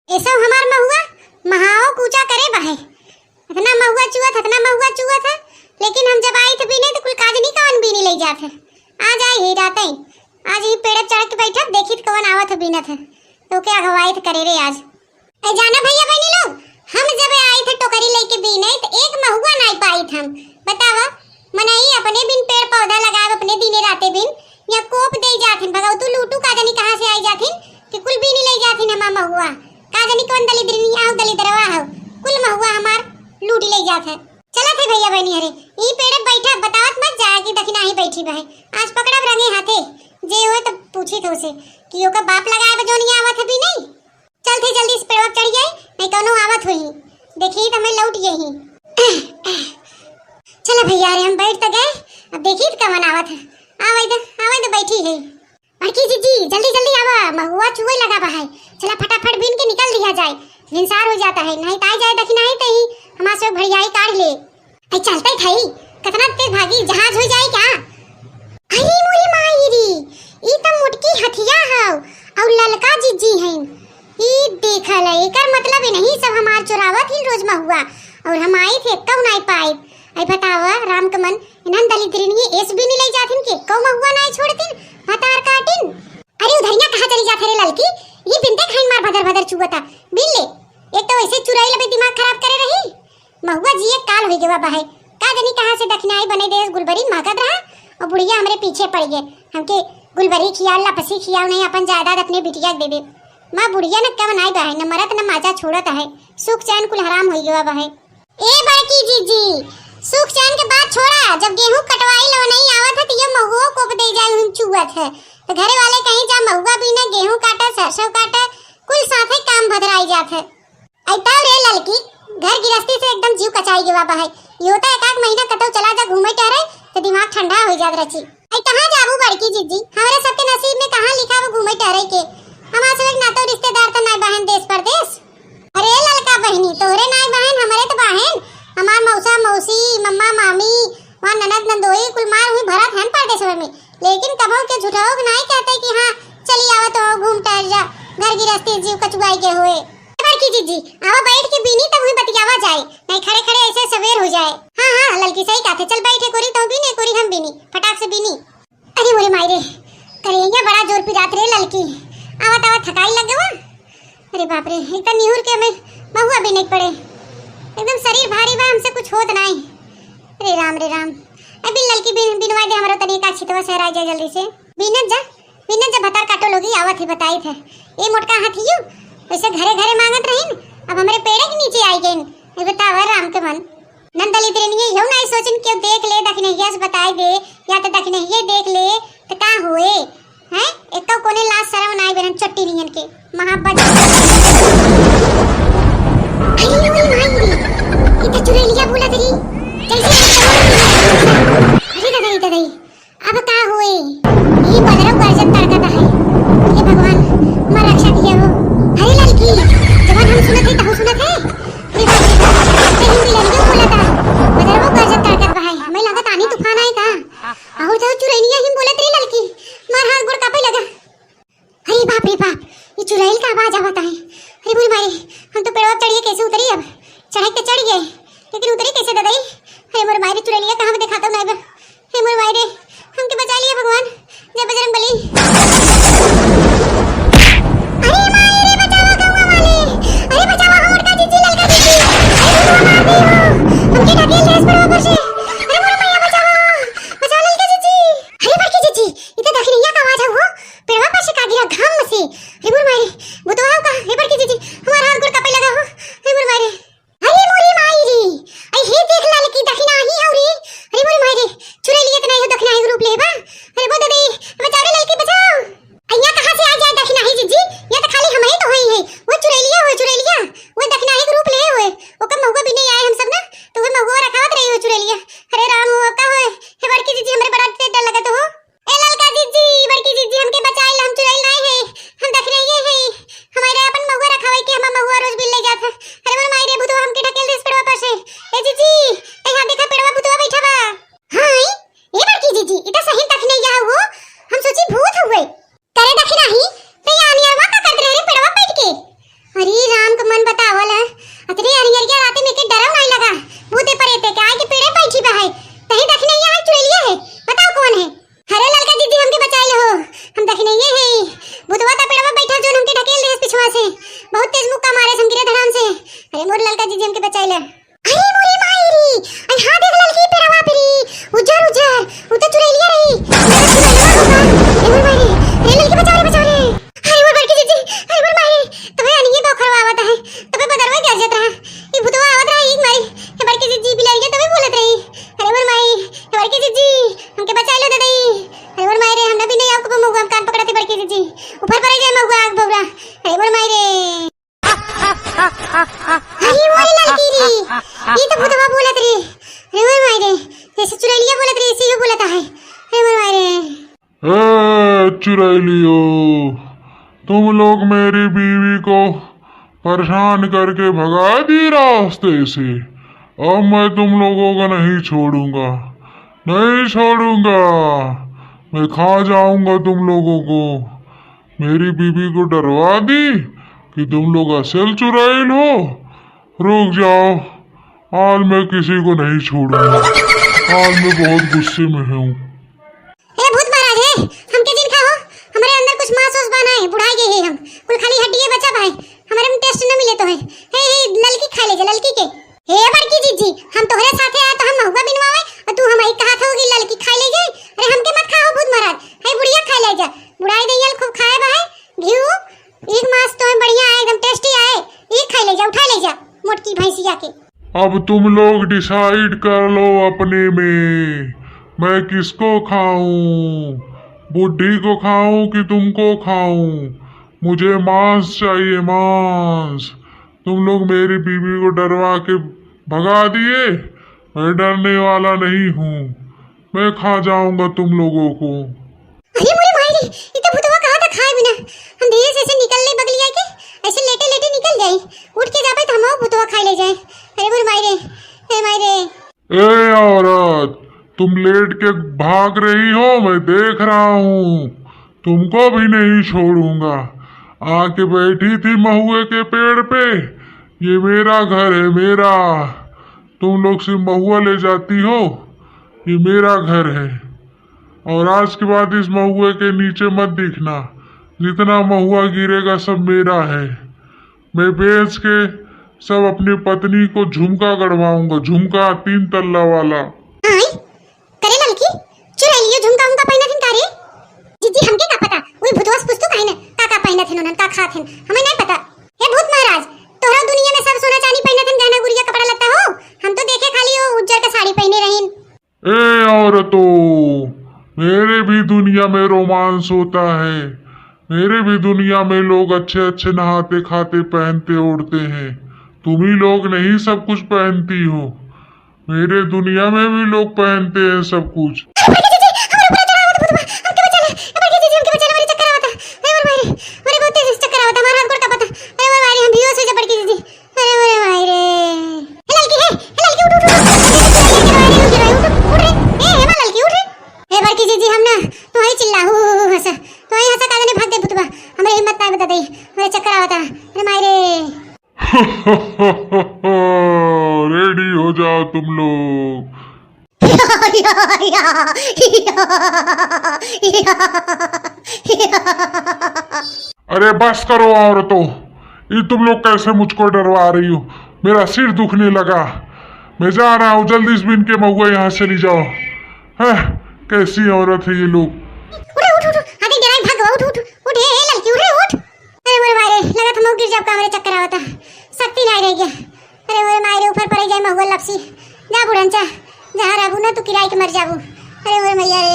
ऐसा हमार महुआ महाओ कूचा करे बहे इतना महुआ चुआ था लेकिन हम जब आई थे बीने तो कुल काजनी कवन बीनी ले जात है। आज आई ही रात ही आज ही पेड़ चढ़ के बैठा देखी तो कवन आवत बीना था तो क्या गवाई थे करे रे आज ए जाना भैया बहनी लोग हम जब आई थे टोकरी लेके बीने तो एक महुआ नहीं पाई थे हम बतावा मनई अपने बिन पेड़ पौधा लगाव अपने दिने राते बिन या कोप दे जाथिन भगाऊ तू लूटू काजनी कहां से आई जाथिन कि कुल बीनी ले जाथिन हम महुआ काजनी कौन दलिद्री आउ दलिद्रवा हो कुल महुआ हमार लूट ले जात है। चला थे भैया बहनी हरे ई पेड़ बैठा बतावत मत जाए कि दखना ही बैठी बहे आज पकड़ब रंगे हाथे जे हो तो पूछी थे उसे कि ओका बाप लगाए बजोनिया आवत है भी नहीं चल थे जल्दी इस पेड़ चढ़ जाए नहीं कोनो आवत होई देखी तो मैं लौट यही चला भैया रे हम बैठ तो गए अब देखी तो कवन आवत है आवे तो बैठी है बड़की जी जल्दी जल्दी आवा महुआ चुए लगा बा है चला फटाफट बीन के निकल दिया जाए हिंसार हो जाता है नहीं ताई जाए दखना ही तही हमार से भड़ियाई काढ़ ले आई चलते थई कितना तेज भागी जहाज हो जाए क्या अरे मोरी माईरी ई त मुटकी हथिया हव और ललका जिज्जी हैं ई देखल है एकर मतलब नहीं सब हमार चुरावत ही रोज महुआ और हम आई थे कब नहीं पाए आई बतावा राम के मन इनन दलिद्रिनी एस भी नहीं ले जाथिन के कौ महुआ नहीं छोड़तिन हतार काटिन अरे उधरिया कहां चली जात रे ललकी ये बिनते खाइन मार भदर भदर चुगता बिन ले एक तो ऐसे चुराई लबे दिमाग खराब करे रही महुआ जी एक काल हो गया बहे का जानी कहां से दखनाई बने देश गुलबरी मागत रहा और बुढ़िया हमरे पीछे पड़ गए हमके गुलबरी खियाल लपसी खियाव नहीं अपन जायदाद अपने बिटिया दे दे मां बुढ़िया न कवन आई बहे न मरत न माजा छोड़त है सुख चैन कुल हराम हो गया बहे ए बड़की जीजी सुख चैन के बात छोड़ा जब गेहूं कटवाई लो नहीं आवत है तो ये महुआ को दे जाए चुगत है तो घरे वाले कहीं जा महुआ बिना गेहूं काटा सरसों काटा कुल साथे काम भदराई जात है ऐता रे ललकी घर गिरस्ती से एकदम जीव कचाई गवा बा है योता एक महीना कतौ चला जा घूमे टहरे तो दिमाग ठंडा हो जात रची ऐ कहां जाबू बड़की जीजी हमारे सबके नसीब में कहां लिखा वो घूमे टहरे के हमार से ना तो रिश्तेदार तो नहीं बहन देश परदेश अरे ललका बहनी तोरे नहीं बहन हमारे तो बहन हमार मौसा मौसी मम्मा मामी वहां ननद नंदोई कुल मार हुई भरत हैं परदेश में लेकिन कबो के झूठाओ नहीं कहते कि हां चली आवत हो घूम टहल जा घर गिरस्ती जीव कचुआई के हुए बड़की जीजी आवा बैठ के बीनी तब हुई बतियावा जाए नहीं खड़े खड़े ऐसे सवेर हो जाए हां ललकी सही कहते चल बैठे कोरी तो बीनी कोरी हम बीनी फटाक से बीनी अरे मोरे मायरे करेंगे बड़ा जोर पिरात रे ललकी आवत आवत थकाई लग गवा अरे बाप रे इतना निहुर के हमें महुआ बीने पड़े एकदम शरीर भारी बा हमसे कुछ होत नहीं रे राम अभी ललकी बिनवा दे हमारा तरीका छितवा सहरा जा जल्दी से बिनत जा भतार काटो लोगी आवत ही बताई थे ए मोटका हाथियो वैसे घरे घरे मांगत रहिन अब हमारे पेड़ के नीचे आई गइन ए बतावा राम के मन नंदली तेरे यो नहीं सोचन क्यों देख ले दखनैया से बताई दे या तो दखनैया देख ले तो का होए हैं एक तो कोने लाज शर्म नाई बरन चट्टी नियन के महाबत अरे ओए माई ये तो चुरेलिया बोला तेरी अरे दादा अब का होए ये बदरो गर्जन तड़कता है ये भगवान मां रक्षा किया हो अरे ललकी जब हम सुनत है तो सुनत है अरे कहीं भी लड़के बोला था बदरो गर्जन तड़कत है हमें लगा तानी तूफान आए का और तो चुरैलिया ही बोलत रही ललकी मार हाथ गोड़ कापे लगा अरे बाप रे बाप ये चुरैल का आवाज आवता है अरे बोल मारे हम तो पेड़वा चढ़िए कैसे उतरी अब चढ़ के चढ़ गए लेकिन उतरी कैसे दादाई हे मोर मायरे चुरैलिया कहां में दिखाता हूं ना हे मोर मायरे हमके बचा लिया भगवान जय बजरंग बली अरे मायरे बचाओ गौवा वाले अरे बचाओ होड़ का जीजी ललका जीजी अरे मार दी हो हमके ढकेल लेस पर ऊपर से अरे मोर मैया बचाओ ललका जीजी अरे बड़की जीजी इते दखनिया का आवाज है वो पेड़वा पर से का गिरा घाम से अरे मोर मायरे वो तो आओ का हे बड़की जीजी हमारा हाथ गोड़ कापे लगा हो हे मोर मायरे अरे मोरी मायरी आई हे देख ललकी दखना ही औरी अरे मोरी मायरे चुरैलिया तो नहीं हो दखना ही रूप लेबा अरे वो दे बचाओ रे ललकी बचाओ अइया कहां से आ जाए दखना ही जीजी ये तो खाली बहुत तेज मुक्का मारे संगिरे धड़ाम से। अरे मोर ललका जीजी हमके बचाइले। अरे मोरी मायरी आई हां देख ललकी पेड़वा पेरी उजर उजर उ तो चुरैलिया रही। ए मोर मायरी रे ललकी बचा रे। अरे मोर बड़की जीजी अरे मोर मायरी तबे अनिए बखरवा आवत है तबे बदरवा गया जात रहा ई भूतवा आवत रहा एक मारी हे बड़की जीजी बिलाइए तबे बोलत रही। अरे मोर माई हे बड़की जीजी हमके बचाइलो दे दई। अरे मोर मायरे हमने भी नहीं आपको महुआ हम कान पकड़ाते बड़की जीजी ऊपर पर जाए महुआ आग बबरा। अरे मोर मायरे अरे मोर ललकी री ये तो भूतवा बोलत रे। अरे मोर मायरे जैसे चुरैलिया बोलत रे इसी को बोलता है। अरे मोर मायरे ए चुरैलियो तुम लोग मेरी बीवी को परेशान करके भगा दी रास्ते से। अब मैं तुम लोगों को नहीं छोड़ूंगा मैं खा जाऊंगा तुम लोगों को। मेरी बीवी को डरवा दी कि तुम लोग असल चुड़ैल हो। रुक जाओ आज मैं किसी को नहीं छोड़ूंगा। आज मैं बहुत गुस्से में हूँ। ए भूत महाराज है हमके दिन खाओ हमारे अंदर कुछ मांस ओस बना है बुढ़ा गए हैं हम कुल खाली हड्डी बचा भाई हमारे में टेस्ट न मिले तो है। हे ललकी खा ले जा ललकी के। हे बड़की जीजी हम तोहरे साथे आए तो हम महुआ बिनवावे और तू हमारी कहा था कि ललकी खा ले जाए। अरे हमके मत खाओ भूत महाराज हे बुढ़िया खा ले जा बुढ़ाई दैयल खूब खाए भाई घी एक मांस तो बढ़िया है एकदम टेस्टी है एक खा ले जा उठा ले जा मोटकी भैंसिया के। अब तुम लोग डिसाइड कर लो अपने में मैं किसको खाऊं, बुढ़ी को खाऊं कि तुमको खाऊं। मुझे मांस चाहिए मांस। तुम लोग मेरी बीवी को डरवा के भगा दिए। मैं डरने वाला नहीं हूँ मैं खा जाऊंगा तुम लोगों को। अरे मोरे मायरी ये तो भूतवा कहा था खाए बिना हम धीरे से ऐसे निकल ले बगलिया के ऐसे लेटे लेटे निकल जाए उठ के जाबे तो हम भूतवा खा ले जाए। अरे मोरे मायरे ए मायरे ए औरत तुम लेट के भाग रही हो मैं देख रहा हूँ। तुमको भी नहीं छोड़ूंगा। आके बैठी थी महुए के पेड़ पे। ये मेरा घर है मेरा। तुम लोग सिर्फ महुआ ले जाती हो ये मेरा घर है। और आज के बाद इस महुए के नीचे मत दिखना। जितना महुआ गिरेगा सब मेरा है। मैं बेच के सब अपनी पत्नी को झुमका गड़वाऊंगा झुमका 3 तल्ला वाला। करे ललकी चुरैलियो झुमका उनका पहिना थिन कारे जीजी हमके का पता ओई भूतवास पुस्तु काहे न का पहिना थिन उनन का खा थिन हमें नहीं पता। हे भूत महाराज तोहरा दुनिया में सब सोना चांदी पहिना थिन गहना गुड़िया कपड़ा लत्ता हो हम तो देखे खाली वो उज्जर का साड़ी पहने रहीन। ए औरतों मेरे भी दुनिया में रोमांस होता है। मेरे भी दुनिया में लोग अच्छे अच्छे नहाते खाते पहनते ओढ़ते हैं। तुम ही लोग नहीं सब कुछ पहनती हो। मेरे दुनिया में भी लोग पहनते हैं सब कुछ। रेडी हो जाओ तुम लोग। अरे बस करो औरतों ये तुम लोग कैसे मुझको डरवा रही हो। मेरा सिर दुखने लगा। मैं जा रहा हूँ जल्दी इस बिन के महुआ यहाँ से ले जाओ। है कैसी औरत है ये लोग। गिर जाओ का चक्कर आवता शक्ति नहीं रह गया। अरे मोरे मायरे ऊपर पड़ जाए महुआ लपसी जा बुढ़ंचा जहाँ रहबू ना तू किराए के मर जाबू। अरे मोरे मैया रे।